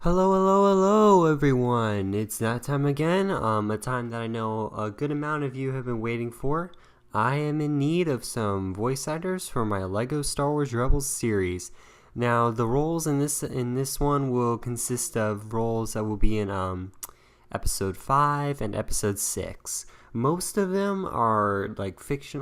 Hello, hello, hello, everyone. It's that time again, a time that I know a good amount of you have been waiting for. I am in need of some voice actors for my LEGO Star Wars Rebels series. Now, the roles in this one will consist of roles that will be in episode 5 and episode 6. Most of them are like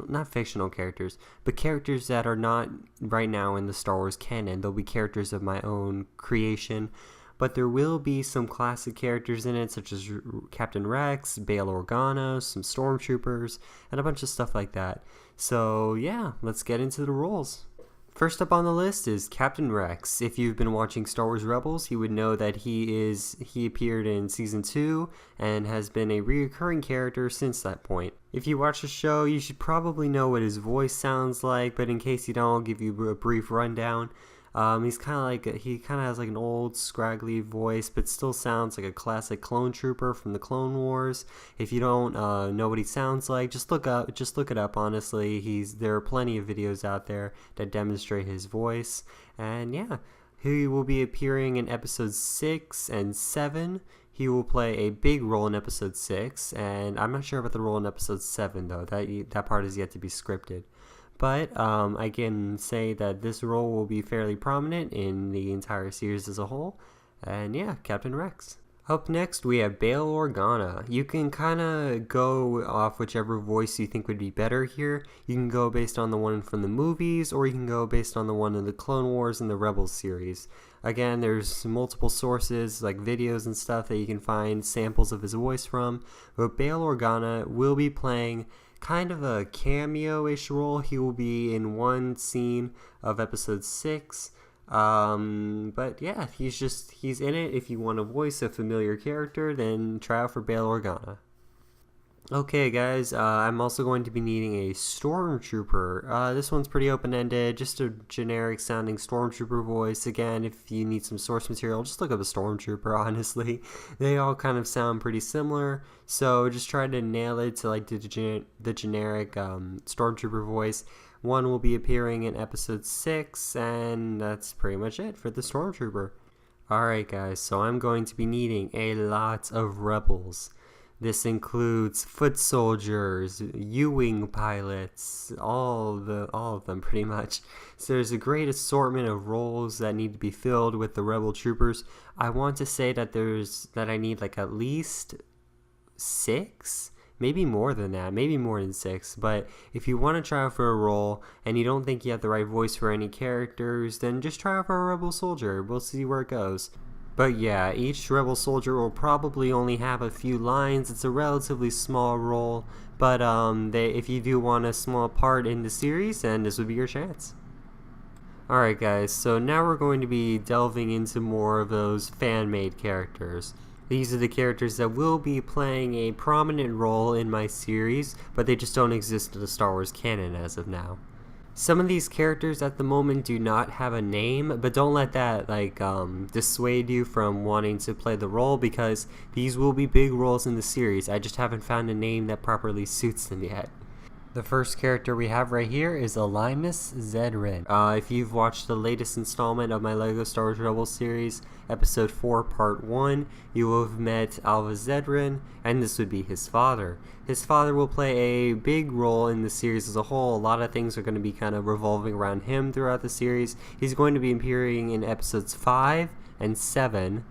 not fictional characters, but characters that are not right now in the Star Wars canon. They'll be characters of my own creation, but there will be some classic characters in it, such as Captain Rex, Bail Organa, some Stormtroopers, and a bunch of stuff like that. So yeah, let's get into the roles. First up on the list is Captain Rex. If you've been watching Star Wars Rebels, you would know that he appeared in Season 2 and has been a recurring character since that point. If you watch the show, you should probably know what his voice sounds like, but in case you don't, I'll give you a brief rundown. He kind of has like an old scraggly voice, but still sounds like a classic clone trooper from the Clone Wars. If you don't know what he sounds like, just look it up. Honestly, there are plenty of videos out there that demonstrate his voice, and yeah, he will be appearing in episodes 6 and 7. He will play a big role in episode 6, and I'm not sure about the role in episode 7 though. That part is yet to be scripted. But I can say that this role will be fairly prominent in the entire series as a whole. And yeah, Captain Rex. Up next, we have Bail Organa. You can kind of go off whichever voice you think would be better here. You can go based on the one from the movies, or you can go based on the one in the Clone Wars and the Rebels series. Again, there's multiple sources, like videos and stuff, that you can find samples of his voice from. But Bail Organa will be playing kind of a cameo-ish role. He will be in one scene of episode 6. But yeah, he's in it. If you want to voice a familiar character, then try out for Bail Organa. Okay guys, I'm also going to be needing a Stormtrooper. This one's pretty open-ended, just a generic sounding Stormtrooper voice. Again, if you need some source material, just look up a Stormtrooper, honestly. They all kind of sound pretty similar, so just try to nail it to like the generic Stormtrooper voice. One will be appearing in episode 6, and that's pretty much it for the Stormtrooper. Alright guys, so I'm going to be needing a lot of rebels. This includes foot soldiers, U-wing pilots, all of them pretty much. So there's a great assortment of roles that need to be filled with the rebel troopers. I want to say that I need like at least 6, maybe more than that, maybe more than 6. But if you want to try out for a role and you don't think you have the right voice for any characters, then just try out for a rebel soldier. We'll see where it goes. But yeah, each rebel soldier will probably only have a few lines. It's a relatively small role, but if you do want a small part in the series, then this would be your chance. Alright guys, so now we're going to be delving into more of those fan-made characters. These are the characters that will be playing a prominent role in my series, but they just don't exist in the Star Wars canon as of now. Some of these characters at the moment do not have a name, but don't let that dissuade you from wanting to play the role, because these will be big roles in the series. I just haven't found a name that properly suits them yet. The first character we have right here is Elymas Zed-Rin. If you've watched the latest installment of my LEGO Star Wars Rebels series, Episode 4, Part 1, you will have met Elymas Zed-Rin, and this would be his father. His father will play a big role in the series as a whole. A lot of things are going to be kind of revolving around him throughout the series. He's going to be appearing in Episodes 5 and 7.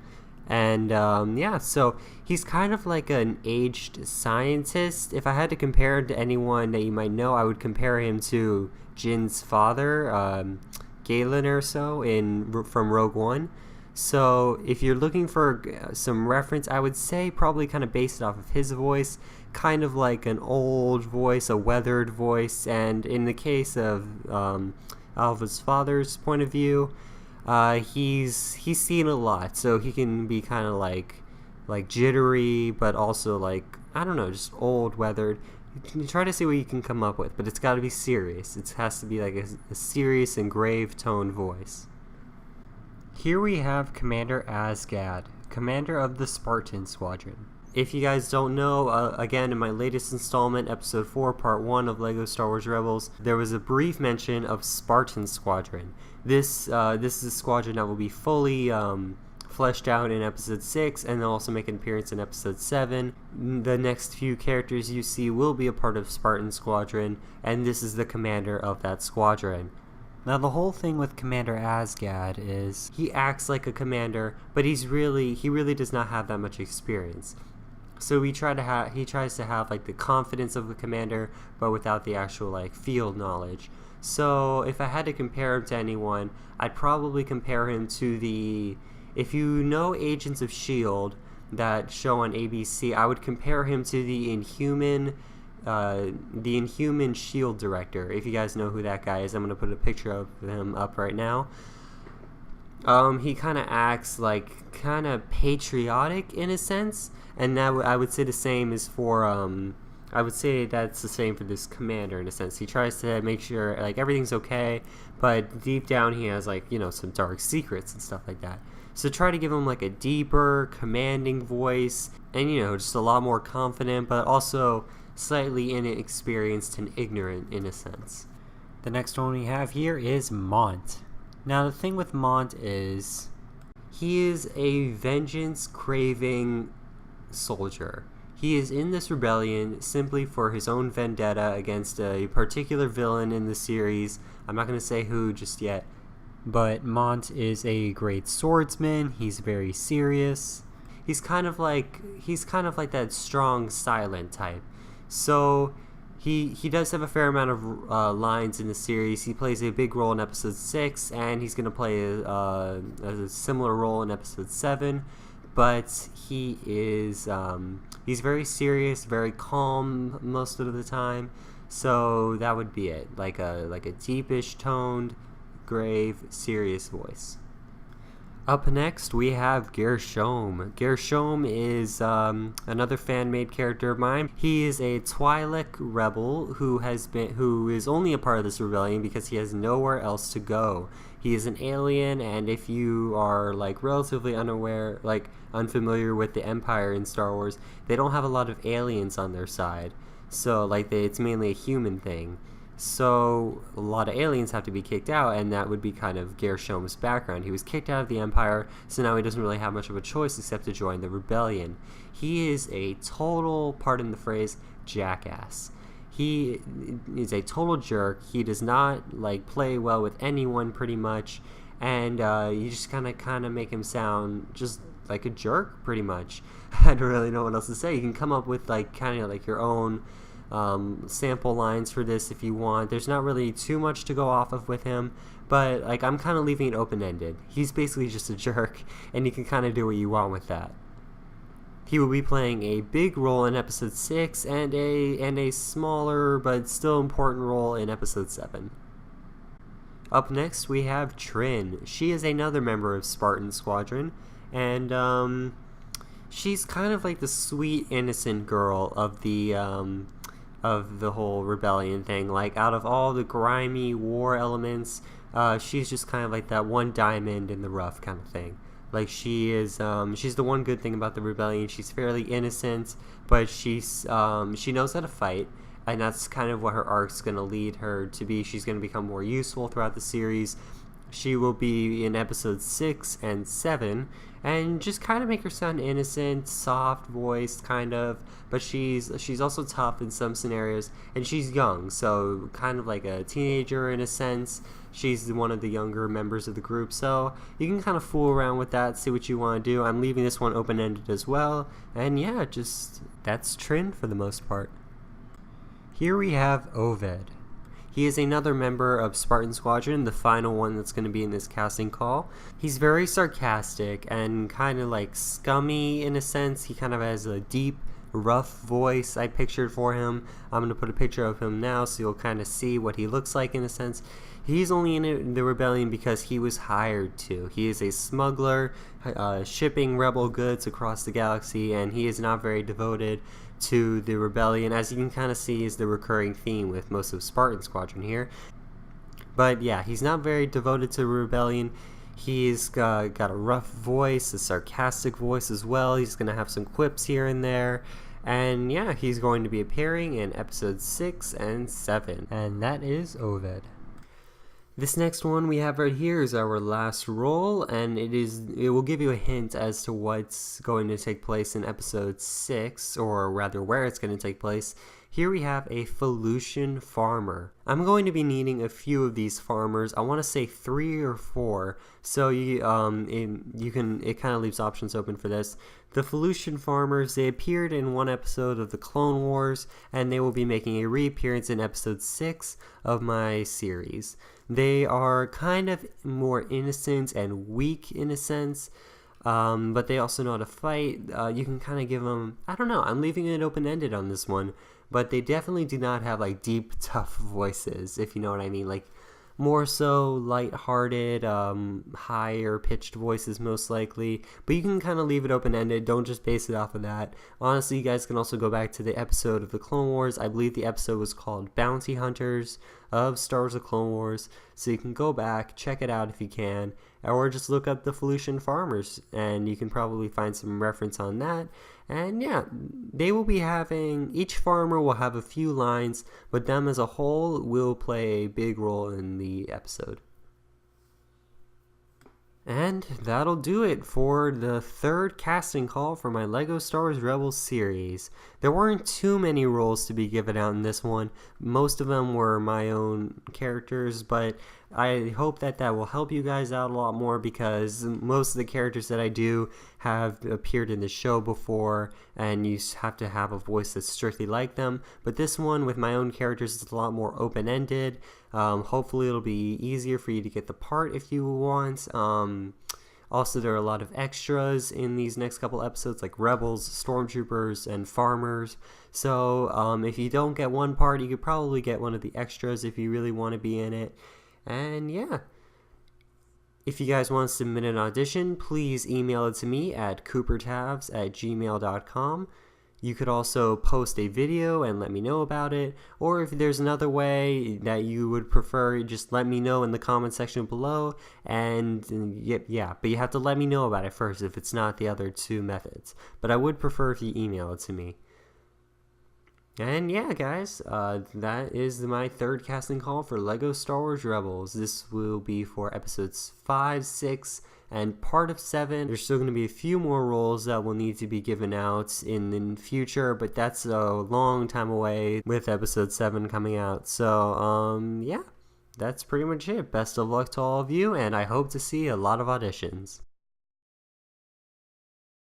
And yeah, so he's kind of like an aged scientist. If I had to compare him to anyone that you might know, I would compare him to Jin's father, Galen or so, from Rogue One. So if you're looking for some reference, I would say probably kind of based off of his voice, kind of like an old voice, a weathered voice. And in the case of Alva's father's point of view, he's seen a lot, so he can be kind of like jittery, but also like, I don't know, just old, weathered. You try to see what you can come up with, but it's got to be serious. It has to be like a serious and grave tone voice. Here we have Commander Azgad, commander of the Spartan Squadron. If you guys don't know, again, in my latest installment, Episode 4, Part 1 of LEGO Star Wars Rebels, there was a brief mention of Spartan Squadron. This is a squadron that will be fully fleshed out in episode 6, and they'll also make an appearance in episode 7. The next few characters you see will be a part of Spartan Squadron, and this is the commander of that squadron. Now, the whole thing with Commander Azgad is he acts like a commander, but he really does not have that much experience. So he tries to have like the confidence of a commander, but without the actual like field knowledge. So if I had to compare him to anyone, I'd probably compare him to if you know Agents of S.H.I.E.L.D. that show on ABC, I would compare him to the Inhuman S.H.I.E.L.D. director. If you guys know who that guy is, I'm going to put a picture of him up right now. He kind of acts like kind of patriotic in a sense, and that I would say the same is for I would say that's the same for this commander in a sense. He tries to make sure like everything's okay, but deep down he has like, you know, some dark secrets and stuff like that. So try to give him like a deeper, commanding voice, and you know, just a lot more confident, but also slightly inexperienced and ignorant in a sense. The next one we have here is Mont. Now the thing with Mont is he is a vengeance-craving soldier. He is in this rebellion simply for his own vendetta against a particular villain in the series. I'm not going to say who just yet, but Mont is a great swordsman. He's very serious. He's kind of like that strong, silent type. So he does have a fair amount of lines in the series. He plays a big role in episode 6, and he's going to play a similar role in episode 7. But he is he's very serious, very calm most of the time. So that would be it, like a deepish toned, grave, serious voice. Up next, we have Gershom. Gershom is another fan-made character of mine. He is a Twi'lek rebel who is only a part of this rebellion because he has nowhere else to go. He is an alien, and if you are like relatively unfamiliar with the Empire in Star Wars, they don't have a lot of aliens on their side. So it's mainly a human thing. So a lot of aliens have to be kicked out, and that would be kind of Gershom's background. He was kicked out of the Empire, so now he doesn't really have much of a choice except to join the rebellion. He is a total, pardon the phrase, jackass. He is a total jerk. He does not like play well with anyone pretty much, and you just kind of make him sound just like a jerk pretty much. I don't really know what else to say. You can come up with kind of your own sample lines for this if you want. There's not really too much to go off of with him, but I'm kind of leaving it open-ended. He's basically just a jerk, and you can kind of do what you want with that. He will be playing a big role in episode 6 and a smaller but still important role in episode 7. Up next we have Tryn. She is another member of Spartan Squadron, and she's kind of like the sweet, innocent girl of the whole rebellion thing. Like, out of all the grimy war elements, she's just kind of like that one diamond in the rough kind of thing. Like, she's the one good thing about the rebellion. She's fairly innocent, but she knows how to fight, and that's kind of what her arc's going to lead her to be. She's going to become more useful throughout the series. She will be in episodes 6 and 7, and just kind of make her sound innocent, soft-voiced, kind of, but she's also tough in some scenarios, and she's young, so kind of like a teenager in a sense. She's one of the younger members of the group, so you can kind of fool around with that, see what you want to do. I'm leaving this one open-ended as well, and yeah, that's Tryn for the most part. Here we have Oved. He is another member of Spartan Squadron, the final one that's going to be in this casting call. He's very sarcastic and kind of like scummy in a sense. He kind of has a deep, rough voice I pictured for him. I'm going to put a picture of him now so you'll kind of see what he looks like in a sense. He's only in the rebellion because he was hired to. He is a smuggler, shipping rebel goods across the galaxy, and he is not very devoted to the rebellion, as you can kind of see is the recurring theme with most of Spartan Squadron here. But yeah, he's not very devoted to the rebellion. He's got a rough voice, a sarcastic voice as well. He's going to have some quips here and there. And yeah, he's going to be appearing in episodes 6 and 7. And that is Oved. This next one we have right here is our last roll, and it will give you a hint as to what's going to take place in episode 6, or rather where it's going to take place. Here we have a Felucian farmer. I'm going to be needing a few of these farmers. I want to say 3 or 4, so it kind of leaves options open for this. The Felucian farmers, they appeared in one episode of the Clone Wars, and they will be making a reappearance in episode 6 of my series. They are kind of more innocent and weak in a sense, but they also know how to fight. You can kind of give them, I don't know, I'm leaving it open-ended on this one, but they definitely do not have like deep, tough voices, if you know what I mean. Like more so light-hearted, higher pitched voices most likely, but you can kind of leave it open-ended. Don't just base it off of that. Honestly, you guys can also go back to the episode of the Clone Wars. I believe the episode was called Bounty Hunters of Star Wars: The Clone Wars, so you can go back, check it out if you can, or just look up the Felucian farmers and you can probably find some reference on that. And yeah, they will be having, each farmer will have a few lines, but them as a whole will play a big role in the episode. And that'll do it for the third casting call for my LEGO Star Wars Rebels series. There weren't too many roles to be given out in this one. Most of them were my own characters, but I hope that will help you guys out a lot more, because most of the characters that I do have appeared in the show before, and you have to have a voice that's strictly like them. But this one with my own characters is a lot more open-ended. Hopefully it'll be easier for you to get the part if you want. Also, there are a lot of extras in these next couple episodes, like Rebels, Stormtroopers, and Farmers. So if you don't get one part, you could probably get one of the extras if you really want to be in it. And yeah, if you guys want to submit an audition, please email it to me at coopertavs@gmail.com. You could also post a video and let me know about it, or if there's another way that you would prefer, just let me know in the comment section below. And yeah, but you have to let me know about it first if it's not the other 2 methods. But I would prefer if you email it to me. And yeah, guys, that is my third casting call for LEGO Star Wars Rebels. This will be for episodes 5, 6, and part of 7. There's still going to be a few more roles that will need to be given out in the future, but that's a long time away with episode 7 coming out. So, yeah, that's pretty much it. Best of luck to all of you, and I hope to see a lot of auditions.